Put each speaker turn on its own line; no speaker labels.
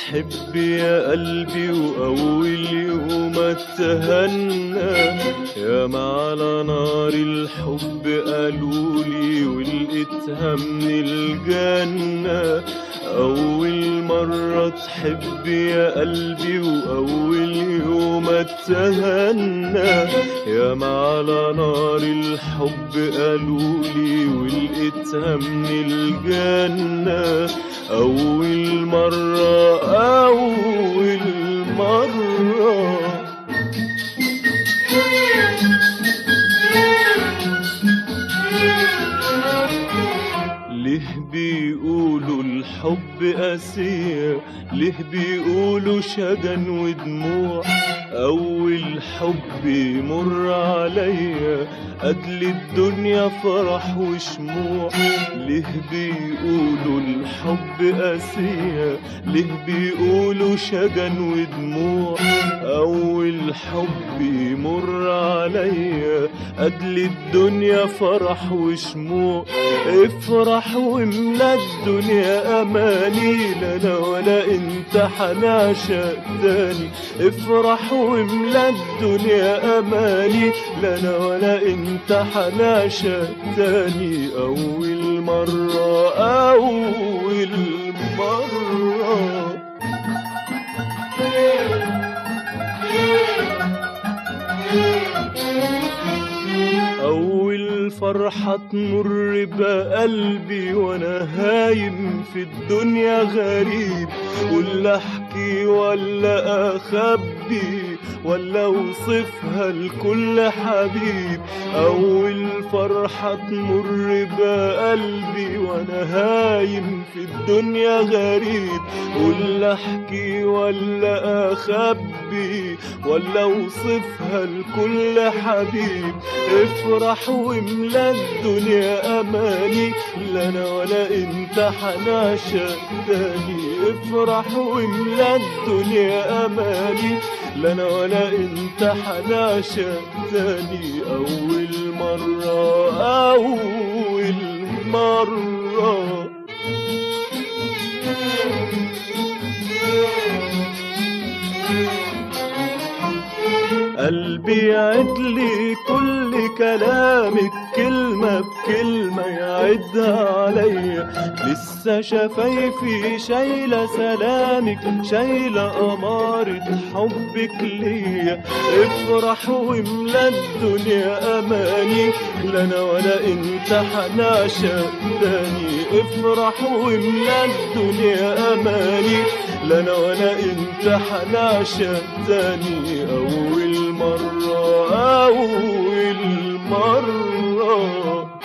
تحب يا قلبي وأول يوم اتهنى، ياما على نار الحب قالولي ولقيتها من الجنة. أول مرة تحب يا قلبي وأول يوم اتهنى، ياما على نار الحب قالولي ولقيتها من الجنة. أول مرة أول مرة ليه بيقولوا الحب قاسية، ليه بيقولوا شجن ودموع؟ أول حب يمر عليا قتل الدنيا فرح وشموع. ليه بيقولوا الحب قاسية، ليه بيقولوا شجن ودموع؟ أول حب يمر عليا قتل الدنيا فرح وشموع. افرح واملا الدنيا اماني، لا انا ولا انت حنعشق تاني. افرح واملا الدنيا اماني، لا انا ولا انت حنعشق تاني. اول مرة اول مرة أول فرحة تمر بقلبي وأنا هايم في الدنيا غريب، ولا أحكي ولا أخبي ولا أوصفها لكل حبيب. أول فرحة تمر بقلبي وأنا هايم في الدنيا غريب، ولا أحكي ولا أخبي ولا أوصفها لكل حبيب. افرح واملا الدنيا اماني، لا انا ولا انت حنعشق تاني. افرح واملا الدنيا اماني، لا انا ولا انت حنعشق تاني. اول مرة اول مرة قلبي يعدلي كل كلامك كلمة بكلمة يعدها عليا. لسه شفايفي شايلة سلامك، شايلة أمارة حبك ليا. افرح واملا الدنيا أماني، لا أنا ولا أنت حنعشق تاني. افرح واملا الدنيا أماني، لا أنا ولا أنت حنعشق تاني. أول مرة أول مرة